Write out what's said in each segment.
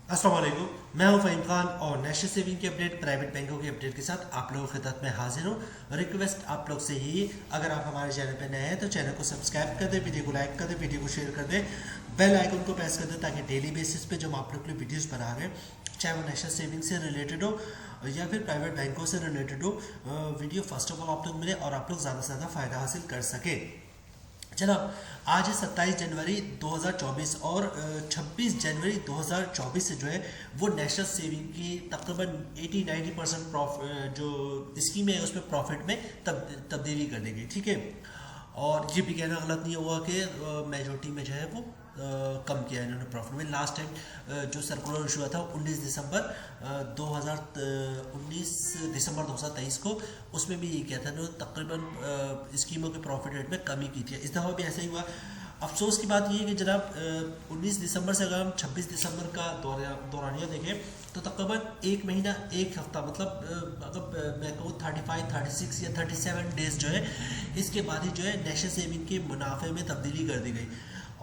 अस्सलाम वालेकुम। मैं हूं फ़हीम खान और नेशनल सेविंग की अपडेट, प्राइवेट बैंकों की अपडेट के साथ आप लोगों की खिदमत में हाजिर हूं। रिक्वेस्ट आप लोग से ही, अगर आप हमारे चैनल पर नए हैं तो चैनल को सब्सक्राइब कर दें, वीडियो को लाइक कर दें, वीडियो को शेयर कर दें, बेल आइकन को प्रेस कर दें ताकि डेली बेसिस पे जो हम आप लोग के लिए वीडियोज़ बना रहे हैं, चाहे वो नेशनल सेविंग से रिलेटेड हो या फिर प्राइवेट बैंकों से रिलेटेड हो, वीडियो फर्स्ट ऑफ ऑल आप लोग मिले और आप लोग ज़्यादा से ज़्यादा फ़ायदा हासिल कर सके। जनाब, आज है 27 जनवरी 2024 और 26 जनवरी 2024 से जो है वो नेशनल सेविंग की तकरीबन 80-90% जो स्कीम है उसमें प्रॉफिट में तब्दीली कर दी गई। ठीक है, और ये भी कहना गलत नहीं हुआ कि मेजोरिटी में जो है वो कम किया इन्होंने प्रॉफिट में। लास्ट टाइम जो सर्कुलर इशू हुआ था 19 दिसंबर 2023 को, उसमें भी ये किया था इन्होंने तकरीबन स्कीमों के प्रॉफिट रेट में कमी की थी। इस दफ़ा भी ऐसा ही हुआ। अफसोस की बात ये है कि जनाब 19 दिसंबर से अगर हम 26 दिसंबर का दौरानिया देखें तो तकरीबन एक महीना एक हफ्ता, मतलब अगर मैं कहूँ 35, 36 या 37 डेज जो है, इसके बाद ही जो है नेशनल सेविंग के मुनाफे में तब्दीली कर दी गई।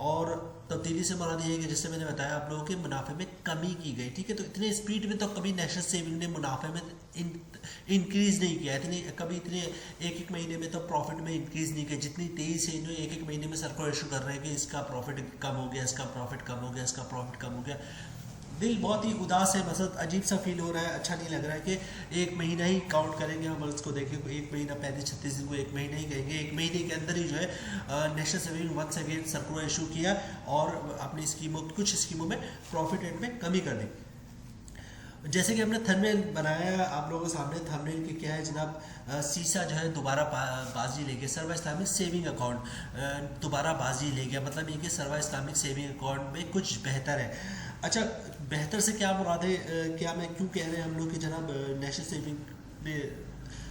और तब्दीली से मरा दिया कि जैसे मैंने बताया आप लोगों के मुनाफे में कमी की गई। ठीक है, तो इतने स्पीड में तो कभी नेशनल सेविंग ने मुनाफे में इंक्रीज़ नहीं किया, इतने एक एक महीने में तो प्रॉफिट में इंक्रीज़ नहीं किया जितनी तेज़ी से इन्होंने एक एक महीने में सर्कुलर इशू कर रहे हैं कि इसका प्रॉफिट कम हो गया, इसका प्रॉफिट कम हो गया, इसका प्रॉफिट कम हो गया। दिल बहुत ही उदास है, मतलब अजीब सा फील हो रहा है, अच्छा नहीं लग रहा है कि एक महीना ही काउंट करेंगे हम इसको। देखिए, एक महीना 35-36 दिन को एक महीना ही कहेंगे, एक महीने के अंदर ही जो है national saving once again circular issue किया और अपनी कुछ स्कीमों में प्रॉफिट रेट में कमी कर दी। जैसे कि हमने थंबनेल बनाया आप लोगों के सामने, थंबनेल की क्या है जनाब, सीसा जो है दोबारा बाजी ले गया, सर्वा इस्लामिक सेविंग अकाउंट दोबारा बाजी ले गया। मतलब ये कि सर्वा इस्लामिक सेविंग अकाउंट में कुछ बेहतर है। अच्छा, बेहतर से क्या मुराद है, क्या मैं क्यों कह रहे हैं हम लोग कि जनाब नेशनल सेविंग ने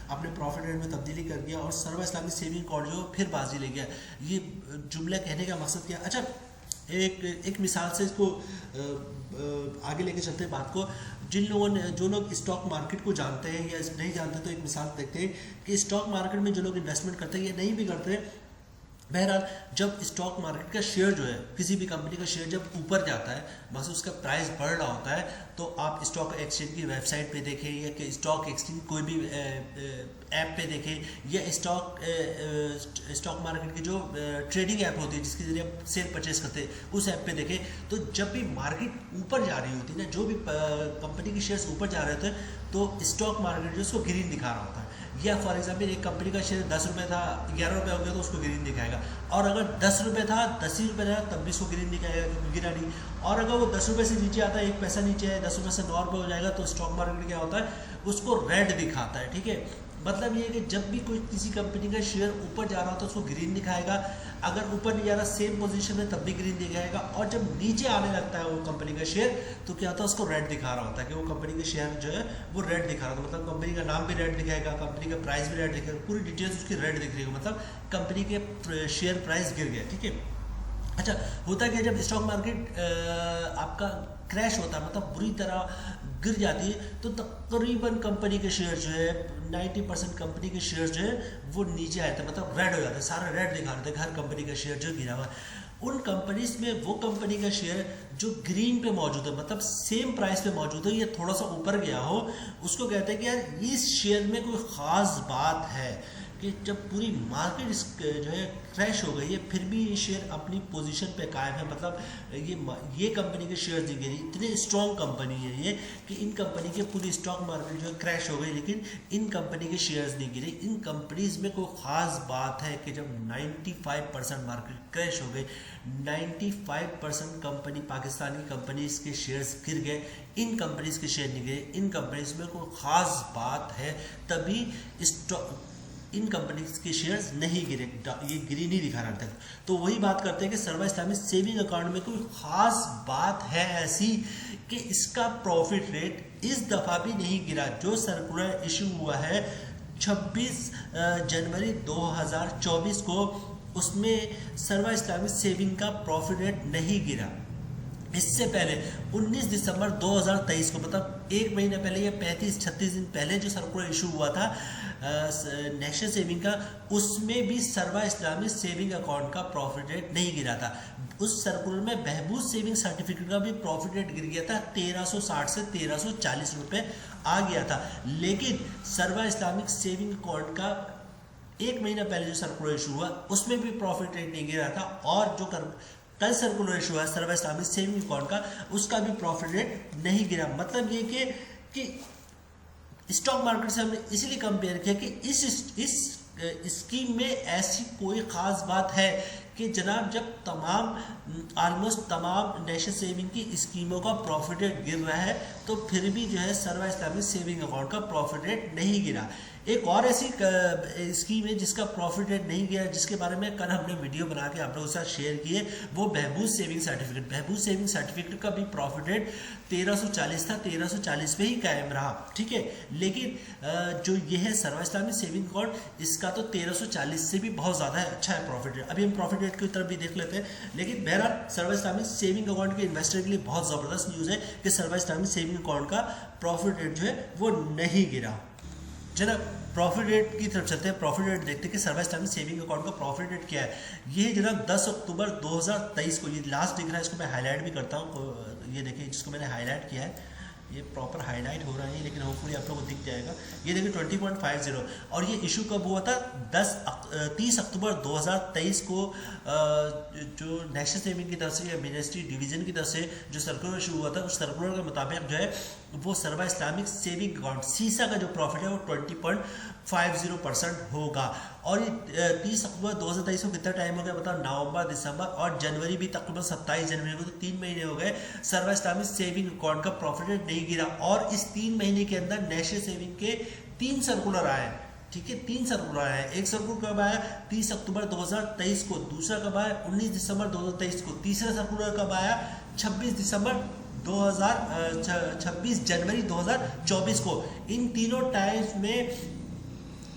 अपने प्रॉफिट रेट में तब्दीली कर दिया और सर्वा इस्लामिक सेविंग अकाउंट जो फिर बाजी ले गया, ये जुमला कहने का मकसद क्या? अच्छा, एक मिसाल से इसको आगे लेके चलते हैं बात को। जो लोग स्टॉक मार्केट को जानते हैं या नहीं जानते, तो एक मिसाल देखते हैं कि स्टॉक मार्केट में जो लोग इन्वेस्टमेंट करते हैं या नहीं भी करते हैं, बहरहाल जब स्टॉक मार्केट का शेयर जो है, किसी भी कंपनी का शेयर जब ऊपर जाता है, बस उसका प्राइस बढ़ रहा होता है, तो आप स्टॉक एक्सचेंज की वेबसाइट पे देखें या कि स्टॉक एक्सचेंज कोई भी ऐप पे देखें या स्टॉक मार्केट की जो ट्रेडिंग ऐप होती है जिसके जरिए आप सेल परचेज करते हैं उस ऐप पे देखें, तो जब भी मार्केट ऊपर जा रही होती है ना, जो भी कंपनी के शेयर्स ऊपर जा रहे होते हैं, तो स्टॉक मार्केट जो उसको ग्रीन दिखा रहा होता है। या फॉर एग्जाम्पल एक कंपनी का शेयर 10 रुपये था, 11 रुपये हो गया तो उसको ग्रीन दिखाएगा, और अगर 10 रुपये था, 10 ही रुपये था, तब भी उसको ग्रीन दिखाएगा क्योंकि गिरा नहीं। और अगर वो 10 रुपये से नीचे आता है, 1 पैसा नीचे है, 10 रुपये से 9 रुपये हो जाएगा, तो स्टॉक मार्केट क्या होता है, उसको रेड दिखाता है। ठीक है, मतलब ये है कि जब भी कोई किसी कंपनी का शेयर ऊपर जा रहा हो तो उसको ग्रीन दिखाएगा, अगर ऊपर नहीं जा रहा सेम पोजीशन में तब भी ग्रीन दिखाएगा, और जब नीचे आने लगता है वो कंपनी का शेयर तो क्या होता है, उसको रेड दिखा रहा होता है कि वो कंपनी के शेयर जो है वो रेड दिखा रहा होता है। मतलब कंपनी का नाम भी रेड दिखाएगा, कंपनी का प्राइस भी रेड दिखाएगा, पूरी डिटेल्स उसकी रेड दिख रही है, मतलब कंपनी के शेयर प्राइस गिर गया। ठीक है, अच्छा, होता है कि जब स्टॉक मार्केट आपका क्रैश होता है, मतलब बुरी तरह गिर जाती है, तो तकरीबन कंपनी के शेयर जो है 90% कंपनी के शेयर जो है वो नीचे आए थे, मतलब रेड हो जाते हैं, सारा रेड दिखा रहे थे हर कंपनी का शेयर जो गिरा हुआ है। उन कंपनीज में वो कंपनी का शेयर जो ग्रीन पे मौजूद है, मतलब सेम प्राइस पे मौजूद है या थोड़ा सा ऊपर गया हो, उसको कहते हैं कि यार इस शेयर में कोई ख़ास बात है कि जब पूरी मार्केट जो है क्रैश हो गई है फिर भी ये शेयर अपनी पोजीशन पे कायम है। मतलब ये कंपनी के शेयर नहीं गिरी, इतनी स्ट्रॉन्ग कंपनी है ये कि इन कंपनी के पूरी स्टॉक मार्केट जो है क्रैश हो गई, लेकिन इन कंपनी के शेयर्स नहीं गिरे। इन कंपनीज में कोई ख़ास बात है कि जब 95% मार्केट क्रैश हो गई, 95% कंपनी पाकिस्तानी कंपनीज के शेयर्स गिर गए, इन कंपनीज के शेयर नहीं गिरे, इन कंपनीज में कोई ख़ास बात है, तभी इन कंपनीज के शेयर्स नहीं गिरे, ये ग्रीन ही दिखा रहा था। तो वही बात करते हैं कि सर्वा इस्लामिक सेविंग अकाउंट में कोई ख़ास बात है ऐसी कि इसका प्रॉफिट रेट इस दफ़ा भी नहीं गिरा। जो सर्कुलर इशू हुआ है 26 जनवरी 2024 को, उसमें सर्वा इस्लामिक सेविंग का प्रॉफिट रेट नहीं गिरा। इससे पहले 19 दिसंबर 2023 को, मतलब एक महीना पहले या 35-36 दिन पहले जो सर्कुलर इशू हुआ था नेशनल सेविंग का, उसमें भी सर्वा इस्लामिक सेविंग अकाउंट का प्रॉफिट रेट नहीं गिरा था। उस सर्कुलर में बहबूद सेविंग सर्टिफिकेट का भी प्रॉफिट रेट गिर गया था, 1360 से 1340 रुपये आ गया था। लेकिन सर्वा इस्लामिक सेविंग अकाउंट का एक महीना पहले जो सर्कुलर इशू हुआ उसमें भी प्रॉफिट रेट नहीं गिरा था, और जो कल सर्कुलर इशू हुआ सर्वा इस्लामिक सेविंग अकाउंट का, उसका भी प्रॉफिट रेट नहीं गिरा। मतलब ये कि स्टॉक मार्केट से हमने इसीलिए कंपेयर किया कि इस स्कीम में ऐसी कोई ख़ास बात है कि जनाब जब ऑलमोस्ट तमाम नेशनल सेविंग की स्कीमों का प्रॉफिट रेट गिर रहा है, तो फिर भी जो है सर्वा इस्लामिक सेविंग अकाउंट का प्रॉफिट रेट नहीं गिरा। एक और ऐसी स्कीम है जिसका प्रॉफिट रेट नहीं गिरा, जिसके बारे में कल हमने वीडियो बना के आप लोगों के साथ शेयर किए, वो बहबूद सेविंग सर्टिफिकेट। बहबूद सेविंग सर्टिफिकेट का भी प्रॉफिट रेट 1340 था, 1340 पे ही कायम रहा, ठीक है। लेकिन जो ये है सर्वा इस्लामिक सेविंग अकाउंट, इसका तो 1340 से भी बहुत ज़्यादा है, अच्छा है प्रॉफिट रेट। अभी हम प्रॉफिट रेट की तरफ भी देख लेते हैं। लेकिन बहरहाल सर्वा इस्लामिक सेविंग अकाउंट के इन्वेस्टर के लिए बहुत ज़बरदस्त न्यूज़ है कि सर्वा इस्लामिक सेविंग अकाउंट का प्रॉफिट रेट जो है वो नहीं गिरा। जरा प्रॉफिट रेट की तरफ चलते हैं। प्रॉफिट रेट देखते हैं कि सर्वा इस्लामिक सेविंग अकाउंट का प्रॉफिट रेट क्या है। ये जनाब 10 अक्टूबर 2023 को, ये लास्ट दिख रहा है, इसको मैं हाईलाइट भी करता हूँ। ये देखिए जिसको मैंने हाईलाइट किया है, ये प्रॉपर हाईलाइट हो रहा है, लेकिन होपफुली आप लोगों को दिख जाएगा। ये देखिए 20.50, और ये इशू कब हुआ था? 30 अक्टूबर 2023 को जो नेशनल सेविंग की तरफ से या मिनिस्ट्री डिवीजन की तरफ से जो सर्कुलर इशू हुआ था, उस सर्कुलर के मुताबिक जो है वो सर्वा इस्लामिक सेविंग अकाउंट सीसा का जो प्रॉफिट है वो 20.50% होगा। और ये 30 अक्टूबर 2023 को कितना टाइम हो गया बताओ? नवंबर, दिसंबर और जनवरी भी तकरीबन 27 जनवरी को, तो 3 महीने हो गए सर्वा इस्लामिक सेविंग अकाउंट का प्रॉफिट रेट नहीं गिरा। और इस 3 महीने के अंदर नेशनल सेविंग के 3 सर्कुलर आए, ठीक है, 3 सर्कुलर आए। एक सर्कुलर कब आया? 30 अक्टूबर 2023 को, दूसरा कब आया? 19 दिसंबर 2023 को, तीसरा सर्कुलर कब आया? 26 जनवरी 2024 को। इन तीनों टाइम्स में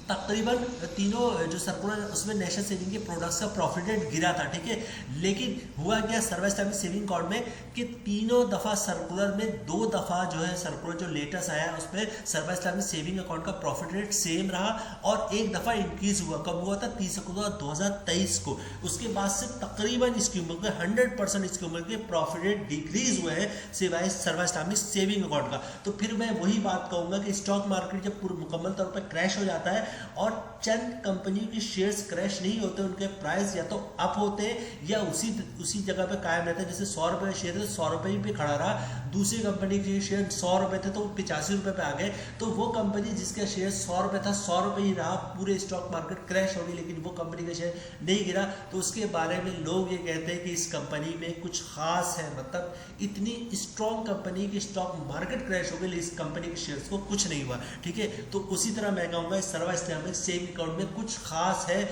तकरीबन तीनों जो सर्कुलर उसमें नेशनल सेविंग के प्रोडक्ट्स का प्रॉफिट रेट गिरा था, ठीक है। लेकिन हुआ क्या सर्वा इस्लामिक सेविंग अकाउंट में कि तीनों दफ़ा सर्कुलर में 2 दफ़ा जो है सर्कुलर जो लेटेस्ट आया उसमें सर्वा इस्लामिक सेविंग अकाउंट का प्रॉफिट रेट सेम रहा, और एक दफ़ा इंक्रीज हुआ। कब हुआ था? 30 अक्टूबर 2023 को। उसके बाद से तकरीबन स्कीमों के 100% स्कीमों के प्रॉफिट रेट डिक्रीज हुए हैं सिवाय सर्वा इस्लामिक सेविंग अकाउंट का। तो फिर मैं वही बात कहूँगा कि स्टॉक मार्केट जब पूरा मुकम्मल तौर पर क्रैश हो जाता है और चंद कंपनियों की शेयर्स क्रैश नहीं होते, उनके प्राइस या तो अप होते हैं या उसी जगह पे कायम रहते हैं। जैसे 100 रुपये का शेयर है तो 100 रुपये पे खड़ा रहा, दूसरी कंपनी के शेयर 100 रुपये थे तो वो 85 रुपये पे आ गए, तो वो कंपनी जिसका शेयर 100 रुपये था 100 रुपये ही रहा, पूरे स्टॉक मार्केट क्रैश हो गई, लेकिन वो कंपनी का शेयर नहीं गिरा। तो उसके बारे में लोग ये कहते हैं कि इस कंपनी में कुछ खास है, मतलब इतनी स्ट्रॉन्ग कंपनी की स्टॉक मार्केट क्रैश हो गई, लेकिन इस कंपनी के शेयर्स को कुछ नहीं हुआ, ठीक है। तो उसी तरह मैं कहूँगा इस सर्वा इस्लामिक सेविंग अकाउंट में कुछ खास है।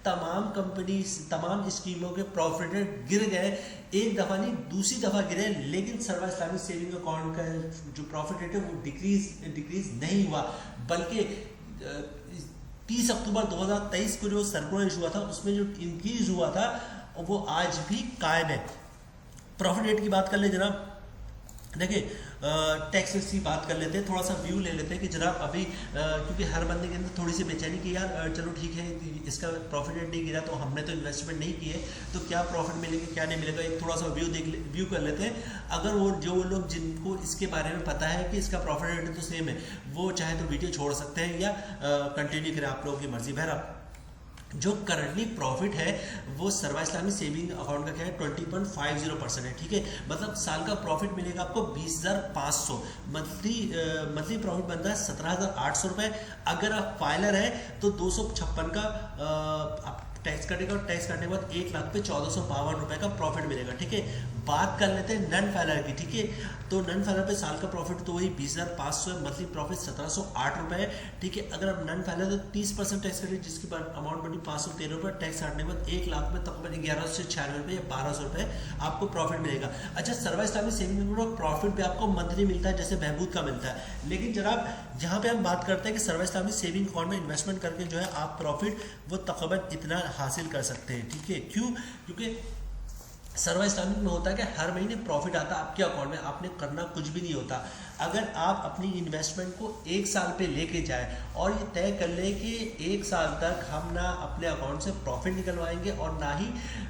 तमाम कंपनी तमाम स्कीमों के प्रॉफिट रेट गिर गए, एक दफ़ा नहीं दूसरी दफ़ा गिरे, लेकिन सर्वा इस्लामिक सेविंग अकाउंट का जो प्रॉफिट रेट है वो डिक्रीज नहीं हुआ, बल्कि 30 अक्टूबर 2023 को जो सर्कुलर इशू हुआ था उसमें जो इंक्रीज हुआ था वो आज भी कायम है। प्रॉफिट रेट की बात कर ले जनाब, देखिए टैक्स की बात कर लेते हैं, थोड़ा सा व्यू ले लेते हैं कि जनाब अभी क्योंकि हर बंदे के अंदर थोड़ी सी बेचैनी कि यार चलो ठीक है इसका प्रॉफिट रेट नहीं गिरा तो हमने तो इन्वेस्टमेंट नहीं की है, तो क्या प्रॉफिट मिलेगा क्या नहीं मिलेगा, एक थोड़ा सा व्यू कर लेते हैं। अगर वो लोग जिनको इसके बारे में पता है कि इसका प्रॉफिट रेट तो सेम है, वो चाहे तो वीडियो छोड़ सकते हैं या कंटिन्यू करें, आप लोगों की मर्जी। बहरहाल जो करंटली प्रॉफिट है वो सर्वा इस्लामिक सेविंग अकाउंट का क्या है 20.50% है, ठीक है। मतलब साल का प्रॉफिट मिलेगा आपको 20,500, मंथली प्रॉफिट बनता है 17,800 रुपये। अगर आप फाइलर है तो 256 का आप टैक्स कटेगा, और टैक्स काटने के बाद 1 लाख पे 1452 रुपये का प्रॉफिट मिलेगा, ठीक है। बात कर लेते हैं नन फाइलर की, ठीक है। तो नन फाइलर पे साल का प्रॉफिट तो वही 20,500 है, मंथली प्रॉफिट 1708 रुपये है, ठीक है। अगर आप नन फाइलर तो 30% टैक्स कटेगा, जिसकी अमाउंट बनी 513 रुपये, टैक्स काटने के बाद 1 लाख में तकरीबन 1196 रुपये या 1200 रुपये आपको प्रॉफिट मिलेगा। अच्छा, सर्वा इस्लामिक सेविंग प्रॉफिट भी आपको मंथली मिलता है जैसे बहबूद का मिलता है, लेकिन जनाब जहाँ पे हम बात करते हैं कि सर्वा इस्लामिक सेविंग अकाउंट में इन्वेस्टमेंट करके जो है आप प्रॉफिट वो तकरीबन इतना हासिल कर सकते हैं, ठीक है। क्यों? क्योंकि सर्वा इस्लामिक में होता है कि हर महीने प्रॉफिट आता है आपके अकाउंट में, आपने करना कुछ भी नहीं होता। अगर आप अपनी इन्वेस्टमेंट को 1 साल पे लेके जाए और ये तय कर ले कि 1 साल तक हम ना अपने अकाउंट से प्रॉफिट निकलवाएंगे और ना ही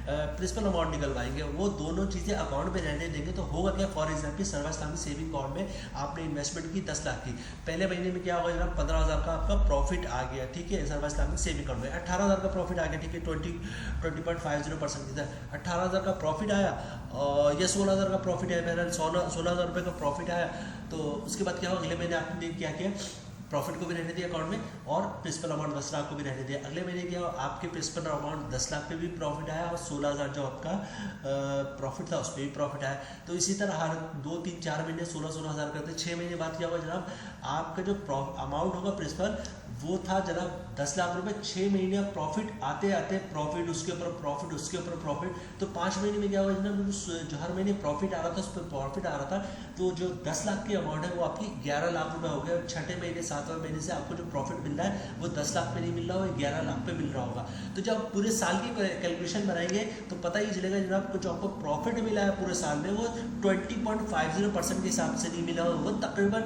प्रिंसिपल अमाउंट निकलवाएंगे, वो दोनों चीज़ें अकाउंट में रहने देंगे, तो होगा क्या? फॉर एग्जाम्पल सर्वा इस्लामिक सेविंग अकाउंट में आपने इन्वेस्टमेंट की 10 लाख की, पहले महीने में क्या होगा जनाब 15,000 का आपका प्रॉफिट आ गया, ठीक है। सर्वा इस्लामिक सेविंग अकाउंट में 18,000 का प्रॉफिट आ गया, ठीक है, 20.50% 18,000 का प्रॉफिट आया या 16,000 का प्रॉफिट आया, बहरहाल 16,000 रुपये का प्रॉफिट आया। तो उसके बाद क्या हुआ, अगले महीने आपने क्या किया, प्रॉफिट को भी रहने दिया अकाउंट में और प्रिंसिपल अमाउंट 10 लाख को भी रहने दिया। अगले महीने क्या हुआ, आपके प्रिंसिपल अमाउंट 10 लाख पे भी प्रॉफिट आया और 16,000 जो आपका प्रॉफिट था उस पर भी प्रॉफिट आया। तो इसी तरह हर 2, 3, 4 महीने 16,000 करते, 6 महीने बाद क्या होगा जनाब, आपका जो अमाउंट होगा प्रिंसिपल वो था जनाब 10 लाख रुपए, 6 महीने प्रॉफिट आते आते प्रॉफिट उसके ऊपर प्रॉफिट उसके ऊपर प्रॉफिट, तो 5 महीने में क्या हुआ जनाब, जो हर महीने प्रॉफिट आ रहा था उस पर प्रॉफिट आ रहा था, तो जो 10 लाख की अमाउंट है वो आपकी 11 लाख रुपए हो गया। छठे महीने 7वें महीने से आपको जो प्रॉफिट मिल रहा है वो 10 लाख पे नहीं मिल रहा, वो 11 लाख पे मिल रहा होगा। तो जब आप पूरे साल की कैलकुलेशन बनाएंगे तो पता ही चलेगा जनाब जो आपको प्रॉफिट मिला है पूरे साल में वो 20.50% के हिसाब से नहीं मिला, वो तकरीबन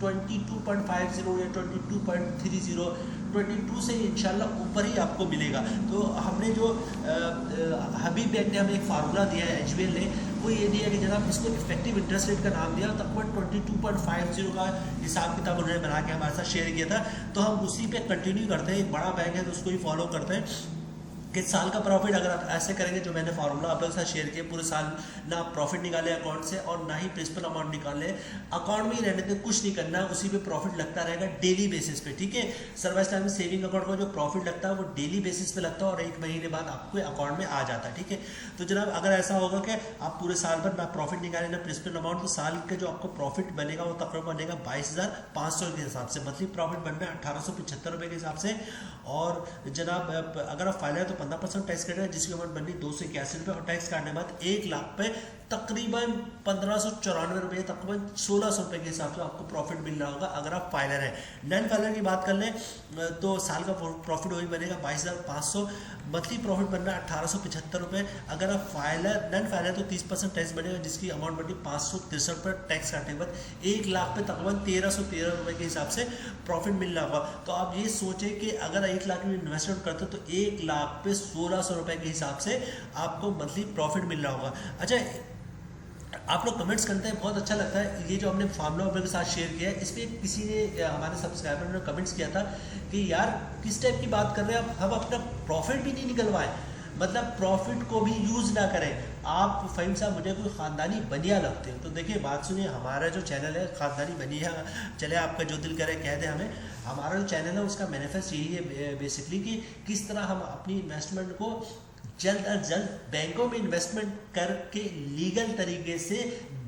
22.50 या 22.30, 22 से इंशाल्लाह ऊपर ही आपको मिलेगा। तो हमने जो हबीब बैंक ने हमें एक फार्मूला दिया है, HBL ने, वो ये दिया कि जनाब इसको इफेक्टिव इंटरेस्ट रेट का नाम दिया, तकरीबन 22.50 का हिसाब किताब उन्होंने बना के हमारे साथ शेयर किया था। तो हम उसी पे कंटिन्यू करते हैं, एक बड़ा बैंक है तो उसको ही फॉलो करते हैं कि साल का प्रॉफिट अगर आप ऐसे करेंगे जो मैंने फार्मूला आप लोगों के साथ शेयर किया, पूरे साल ना प्रॉफिट निकाले अकाउंट से और ना ही प्रिंसिपल अमाउंट निकाले, अकाउंट में ही रहने दें, कुछ नहीं करना, उसी पे प्रॉफिट लगता रहेगा डेली बेसिस पे, ठीक है। सर्वा इस्लामिक सेविंग अकाउंट का जो प्रॉफिट लगता है वो डेली बेसिस पे लगता है और 1 महीने बाद आपके अकाउंट में आ जाता है, ठीक है। तो जनाब अगर ऐसा होगा कि आप पूरे साल भर ना प्रॉफिट निकाले ना प्रिंसिपल अमाउंट, तो साल के जो आपको प्रॉफिट बनेगा वो तकरीबन बनेगा 22,500 के हिसाब से, मंथली प्रॉफिट बन रहा है 1,875 रुपये के हिसाब से। और जनाब अगर आप फाइल है तो 15% टैक्स कटेगा, जिसकी अमाउंट बननी 281 रुपये और टैक्स काटने के बाद 1 लाख पे तकरीबन 1,594 रुपये, तकरीबन 1,600 रुपये के हिसाब से आपको प्रॉफिट मिल रहा होगा अगर आप फाइलर हैं। नॉन फाइलर की बात कर लें तो साल का प्रॉफिट वही बनेगा 22,500, मंथली प्रॉफिट बन रहा है 1,875 रुपये। अगर आप फाइलर नॉन फाइलर तो 30% टैक्स बनेगा, जिसकी अमाउंट बनी 563 रुपये, टैक्स काटने के बाद 1 लाख पे तकरीबन 1,313 रुपये के हिसाब से प्रॉफिट मिल रहा होगा। तो आप ये सोचें कि अगर 1 लाख में इन्वेस्टमेंट करते हो तो 1 लाख पे 1,600 रुपये के हिसाब से आपको मंथली प्रॉफिट मिल रहा होगा। अच्छा, आप लोग कमेंट्स करते हैं, बहुत अच्छा लगता है। ये जो हमने फार्मूला आप लोगों के साथ शेयर किया है, इस पर किसी ने हमारे सब्सक्राइबर ने कमेंट्स किया था कि यार किस टाइप की बात कर रहे हैं आप, हम अपना प्रॉफिट भी नहीं निकलवाएं, मतलब प्रॉफिट को भी यूज़ ना करें। आप फ़हीम साहब मुझे कोई ख़ानदानी बनिया लगते हो, तो देखिए बात सुनिए, हमारा जो चैनल है ख़ानदानी बनिया, चले आपका जो दिल करे कह दे हमें, हमारा जो चैनल है उसका मैनिफेस्ट यही है बेसिकली कि किस तरह हम अपनी इन्वेस्टमेंट को जल्द अज जल्द बैंकों में इन्वेस्टमेंट करके लीगल तरीके से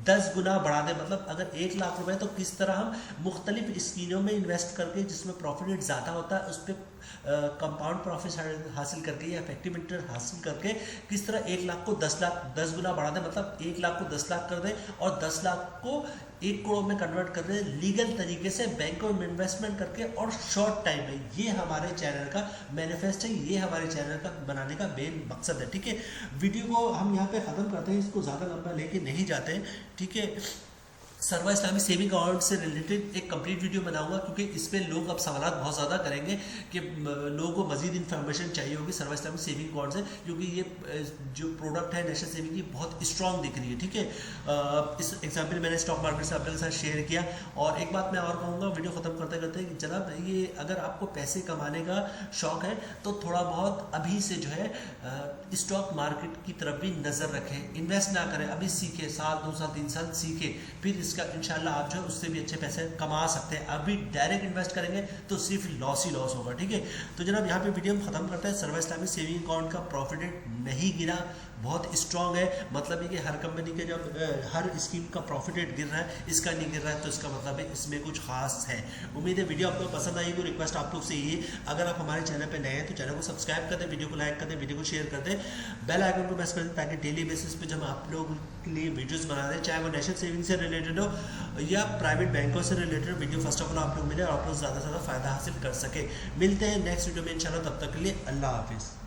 10 गुना बढ़ा दें। मतलब अगर 1 लाख रुपए तो किस तरह हम मुख्तलिफ स्कीमों में इन्वेस्ट करके जिसमें प्रॉफिट रेट ज़्यादा होता है उस पर कंपाउंड प्रॉफिट हासिल करके या इफेक्टिव इंटरेस्ट हासिल करके किस तरह 1 लाख को 10 गुना बढ़ा दें, मतलब 1 लाख को 10 लाख कर दें और 10 लाख को 1 करोड़ में कन्वर्ट कर दें लीगल तरीके से बैंकों में इन्वेस्टमेंट करके और शॉर्ट टाइम में। ये हमारे चैनल का मैनिफेस्ट है, ये हमारे चैनल का बनाने का मेन मकसद है, ठीक है। वीडियो को हम यहाँ पे ख़त्म करते हैं, इसको ज़्यादा लंबा लेके नहीं जाते हैं, ठीक है। सर्वा इस्लामिक सेविंग अकाउंट से रिलेटेड एक कंप्लीट वीडियो बनाऊंगा, क्योंकि इस पर लोग अब सवाल बहुत ज़्यादा करेंगे कि लोगों को मजीद इन्फॉर्मेशन चाहिए होगी सर्वा इस्लामिक सेविंग अकाउंट से, क्योंकि ये जो प्रोडक्ट है नेशनल सेविंग की बहुत स्ट्रॉन्ग दिख रही है, ठीक है। इस एग्जाम्पल मैंने स्टॉक मार्केट से आप लोगों के साथ शेयर किया। और एक बात मैं और कहूँगा वीडियो ख़त्म करते करते कि जनाब ये अगर आपको पैसे कमाने का शौक़ है तो थोड़ा बहुत अभी से जो है स्टॉक मार्केट की तरफ भी नज़र रखें, इन्वेस्ट ना करें, अभी सीखें, 1 2 साल 3 साल सीखें, फिर इसका इंशाल्लाह आप जो है उससे भी अच्छे पैसे कमा सकते हैं। अभी डायरेक्ट इन्वेस्ट करेंगे तो सिर्फ लॉस ही लॉस होगा, ठीक है। तो जनाब यहाँ पे वीडियो हम ख़त्म करते हैं। सर्वा इस्लामिक सेविंग अकाउंट का प्रॉफिट रेट नहीं गिरा, बहुत स्ट्रॉन्ग है। मतलब है कि हर कंपनी के जब हर स्कीम का प्रॉफिट रेट गिर रहा है, इसका नहीं गिर रहा है, तो इसका मतलब है इसमें कुछ खास है। उम्मीद है वीडियो आपको पसंद आई। कोई रिक्वेस्ट आप लोग से यही है, अगर आप हमारे चैनल पर नए हैं तो चैनल को सब्सक्राइब कर दें, वीडियो को लाइक कर दें, वीडियो को शेयर कर दें, बेल आइकन को प्रेस कर दें, ताकि डेली बेसिस पे जब आप लोग के लिए वीडियोस बना दें, चाहे वो नेशनल सेविंग से रिलेटेड हो या प्राइवेट बैंकों से related video first of all आप लोग मिले और आप लोग ज़्यादा से ज़्यादा फ़ायदा हासिल कर सके। मिलते हैं नेक्स्ट वीडियो में इंशाल्लाह, तब तक के लिए अल्लाह हाफिज़।